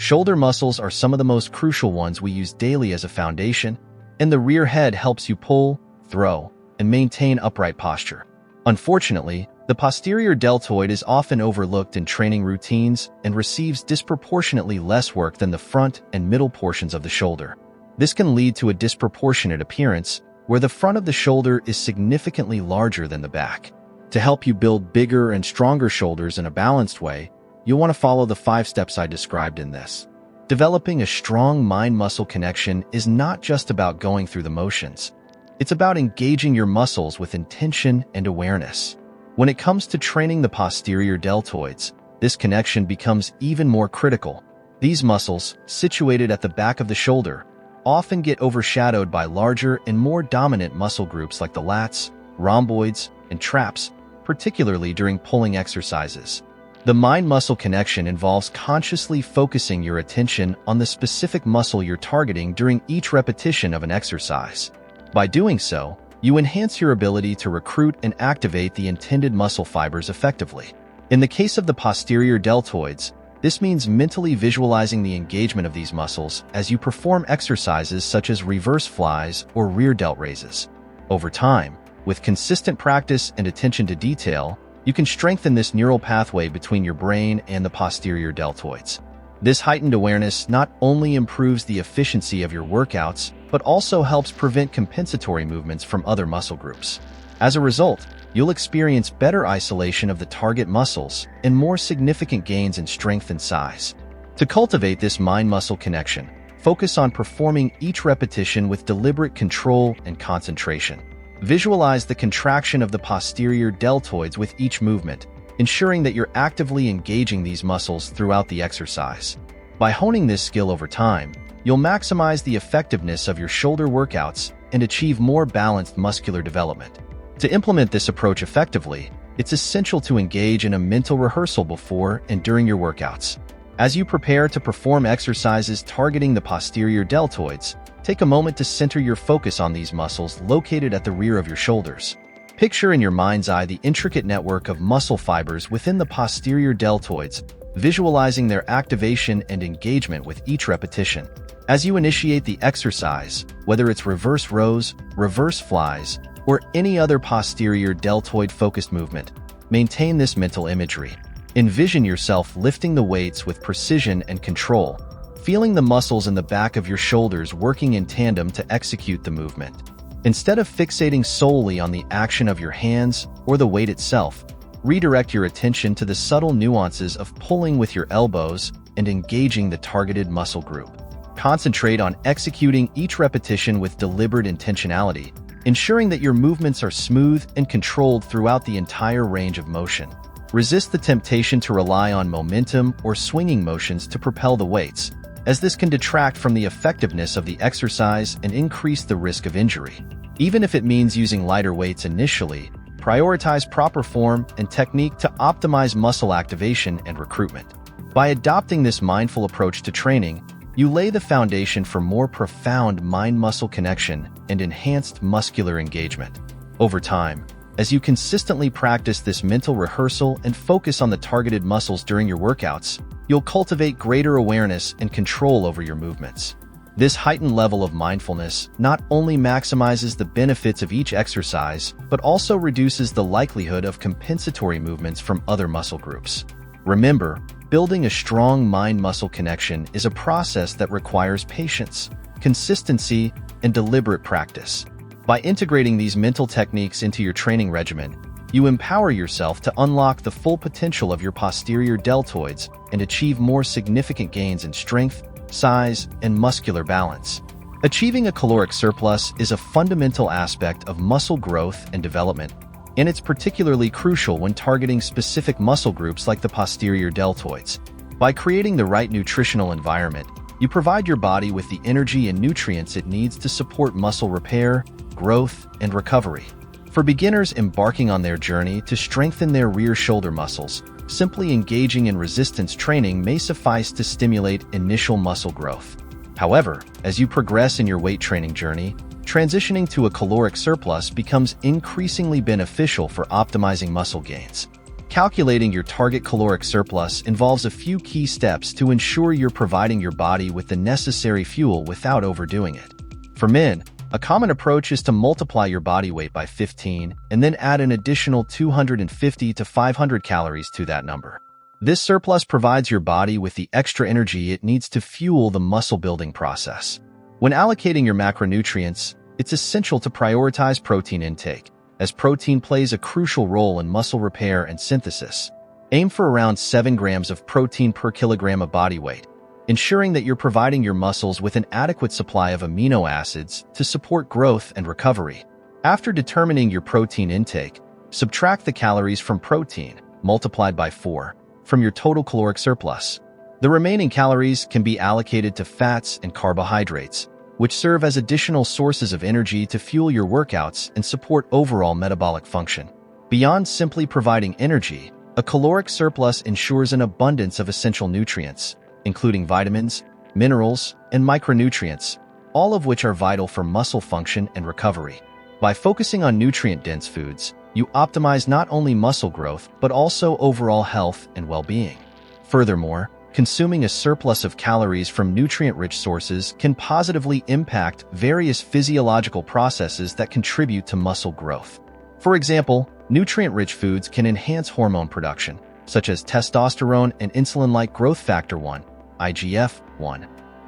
Shoulder muscles are some of the most crucial ones we use daily as a foundation, and the rear head helps you pull, throw, and maintain upright posture. Unfortunately, the posterior deltoid is often overlooked in training routines and receives disproportionately less work than the front and middle portions of the shoulder. This can lead to a disproportionate appearance, where the front of the shoulder is significantly larger than the back. To help you build bigger and stronger shoulders in a balanced way, you'll want to follow the 5 steps I described in this. Developing a strong mind-muscle connection is not just about going through the motions. It's about engaging your muscles with intention and awareness. When it comes to training the posterior deltoids, this connection becomes even more critical. These muscles, situated at the back of the shoulder, often get overshadowed by larger and more dominant muscle groups like the lats, rhomboids, and traps, particularly during pulling exercises. The mind-muscle connection involves consciously focusing your attention on the specific muscle you're targeting during each repetition of an exercise. By doing so, you enhance your ability to recruit and activate the intended muscle fibers effectively. In the case of the posterior deltoids, this means mentally visualizing the engagement of these muscles as you perform exercises such as reverse flies or rear delt raises. Over time, with consistent practice and attention to detail, you can strengthen this neural pathway between your brain and the posterior deltoids. This heightened awareness not only improves the efficiency of your workouts, but also helps prevent compensatory movements from other muscle groups. As a result, you'll experience better isolation of the target muscles and more significant gains in strength and size. To cultivate this mind-muscle connection, focus on performing each repetition with deliberate control and concentration. Visualize the contraction of the posterior deltoids with each movement, ensuring that you're actively engaging these muscles throughout the exercise. By honing this skill over time, you'll maximize the effectiveness of your shoulder workouts and achieve more balanced muscular development. To implement this approach effectively, it's essential to engage in a mental rehearsal before and during your workouts. As you prepare to perform exercises targeting the posterior deltoids, take a moment to center your focus on these muscles located at the rear of your shoulders. Picture in your mind's eye the intricate network of muscle fibers within the posterior deltoids, visualizing their activation and engagement with each repetition. As you initiate the exercise, whether it's reverse rows, reverse flies, or any other posterior deltoid-focused movement, maintain this mental imagery. Envision yourself lifting the weights with precision and control, feeling the muscles in the back of your shoulders working in tandem to execute the movement. Instead of fixating solely on the action of your hands or the weight itself, redirect your attention to the subtle nuances of pulling with your elbows and engaging the targeted muscle group. Concentrate on executing each repetition with deliberate intentionality, ensuring that your movements are smooth and controlled throughout the entire range of motion. Resist the temptation to rely on momentum or swinging motions to propel the weights, as this can detract from the effectiveness of the exercise and increase the risk of injury. Even if it means using lighter weights initially, prioritize proper form and technique to optimize muscle activation and recruitment. By adopting this mindful approach to training, you lay the foundation for more profound mind-muscle connection and enhanced muscular engagement. Over time, as you consistently practice this mental rehearsal and focus on the targeted muscles during your workouts, you'll cultivate greater awareness and control over your movements. This heightened level of mindfulness not only maximizes the benefits of each exercise, but also reduces the likelihood of compensatory movements from other muscle groups. Remember, building a strong mind-muscle connection is a process that requires patience, consistency, and deliberate practice. By integrating these mental techniques into your training regimen, you empower yourself to unlock the full potential of your posterior deltoids and achieve more significant gains in strength, size, and muscular balance. Achieving a caloric surplus is a fundamental aspect of muscle growth and development, and it's particularly crucial when targeting specific muscle groups like the posterior deltoids. By creating the right nutritional environment, you provide your body with the energy and nutrients it needs to support muscle repair, growth, and recovery. For beginners embarking on their journey to strengthen their rear shoulder muscles, simply engaging in resistance training may suffice to stimulate initial muscle growth. However, as you progress in your weight training journey, transitioning to a caloric surplus becomes increasingly beneficial for optimizing muscle gains. Calculating your target caloric surplus involves a few key steps to ensure you're providing your body with the necessary fuel without overdoing it. For men, a common approach is to multiply your body weight by 15 and then add an additional 250 to 500 calories to that number. This surplus provides your body with the extra energy it needs to fuel the muscle-building process. When allocating your macronutrients, it's essential to prioritize protein intake, as protein plays a crucial role in muscle repair and synthesis. Aim for around 7 grams of protein per kilogram of body weight, ensuring that you're providing your muscles with an adequate supply of amino acids to support growth and recovery. After determining your protein intake, subtract the calories from protein, multiplied by 4, from your total caloric surplus. The remaining calories can be allocated to fats and carbohydrates, which serve as additional sources of energy to fuel your workouts and support overall metabolic function. Beyond simply providing energy, a caloric surplus ensures an abundance of essential nutrients, including vitamins, minerals, and micronutrients, all of which are vital for muscle function and recovery. By focusing on nutrient-dense foods, you optimize not only muscle growth but also overall health and well-being. Furthermore, consuming a surplus of calories from nutrient-rich sources can positively impact various physiological processes that contribute to muscle growth. For example, nutrient-rich foods can enhance hormone production, such as testosterone and insulin-like growth factor 1, IGF-1,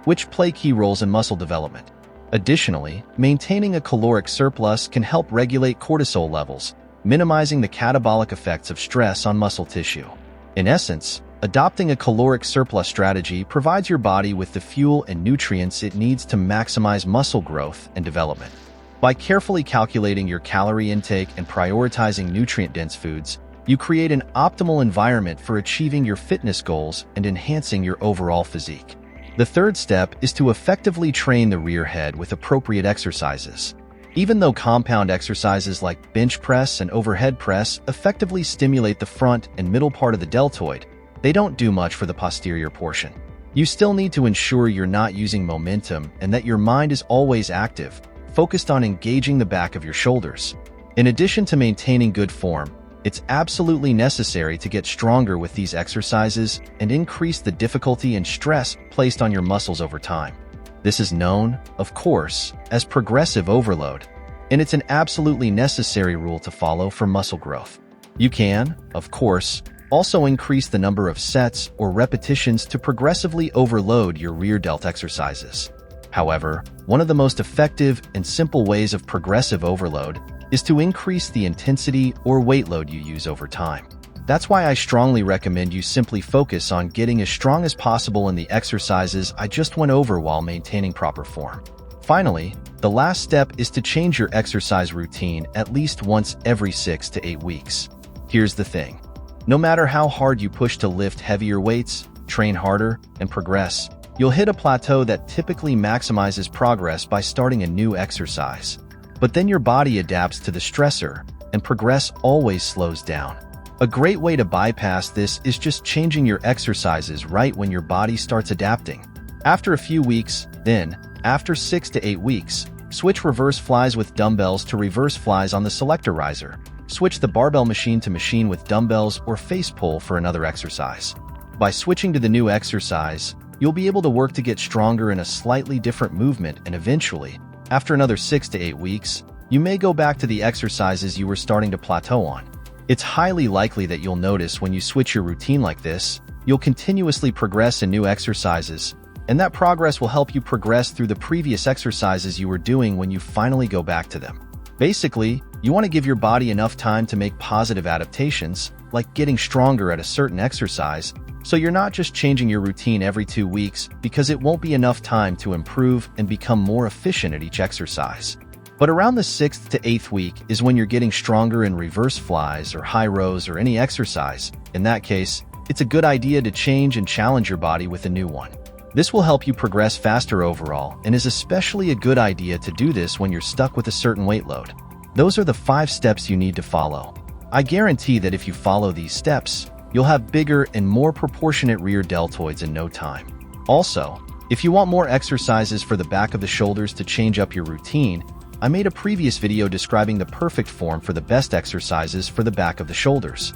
which play key roles in muscle development. Additionally, maintaining a caloric surplus can help regulate cortisol levels, minimizing the catabolic effects of stress on muscle tissue. In essence, adopting a caloric surplus strategy provides your body with the fuel and nutrients it needs to maximize muscle growth and development. By carefully calculating your calorie intake and prioritizing nutrient-dense foods, you create an optimal environment for achieving your fitness goals and enhancing your overall physique. The third step is to effectively train the rear head with appropriate exercises. Even though compound exercises like bench press and overhead press effectively stimulate the front and middle part of the deltoid, they don't do much for the posterior portion. You still need to ensure you're not using momentum and that your mind is always active, focused on engaging the back of your shoulders. In addition to maintaining good form, it's absolutely necessary to get stronger with these exercises and increase the difficulty and stress placed on your muscles over time. This is known, of course, as progressive overload, and it's an absolutely necessary rule to follow for muscle growth. You can, of course, also increase the number of sets or repetitions to progressively overload your rear delt exercises. However, one of the most effective and simple ways of progressive overload is to increase the intensity or weight load you use over time. That's why I strongly recommend you simply focus on getting as strong as possible in the exercises I just went over while maintaining proper form. Finally, the last step is to change your exercise routine at least once every 6 to 8 weeks. Here's the thing. No matter how hard you push to lift heavier weights, train harder, and progress, you'll hit a plateau that typically maximizes progress by starting a new exercise. But then your body adapts to the stressor, and progress always slows down. A great way to bypass this is just changing your exercises right when your body starts adapting. After a few weeks, then, after 6 to 8 weeks, switch reverse flies with dumbbells to reverse flies on the selector riser. Switch the barbell machine to machine with dumbbells or face pull for another exercise. By switching to the new exercise, you'll be able to work to get stronger in a slightly different movement, and eventually, after another 6 to 8 weeks, you may go back to the exercises you were starting to plateau on. It's highly likely that you'll notice when you switch your routine like this, you'll continuously progress in new exercises, and that progress will help you progress through the previous exercises you were doing when you finally go back to them. Basically, you want to give your body enough time to make positive adaptations, like getting stronger at a certain exercise, so you're not just changing your routine every 2 weeks because it won't be enough time to improve and become more efficient at each exercise. But around the 6th to 8th week is when you're getting stronger in reverse flies or high rows or any exercise. In that case, it's a good idea to change and challenge your body with a new one. This will help you progress faster overall and is especially a good idea to do this when you're stuck with a certain weight load. Those are the 5 steps you need to follow. I guarantee that if you follow these steps, you'll have bigger and more proportionate rear deltoids in no time. Also, if you want more exercises for the back of the shoulders to change up your routine, I made a previous video describing the perfect form for the best exercises for the back of the shoulders.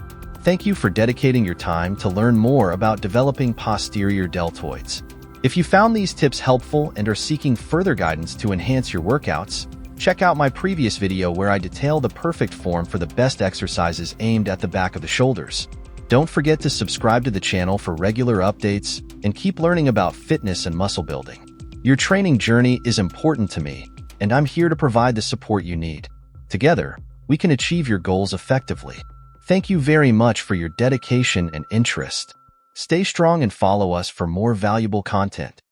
Thank you for dedicating your time to learn more about developing posterior deltoids. If you found these tips helpful and are seeking further guidance to enhance your workouts, check out my previous video where I detail the perfect form for the best exercises aimed at the back of the shoulders. Don't forget to subscribe to the channel for regular updates and keep learning about fitness and muscle building. Your training journey is important to me, and I'm here to provide the support you need. Together, we can achieve your goals effectively. Thank you very much for your dedication and interest. Stay strong and follow us for more valuable content.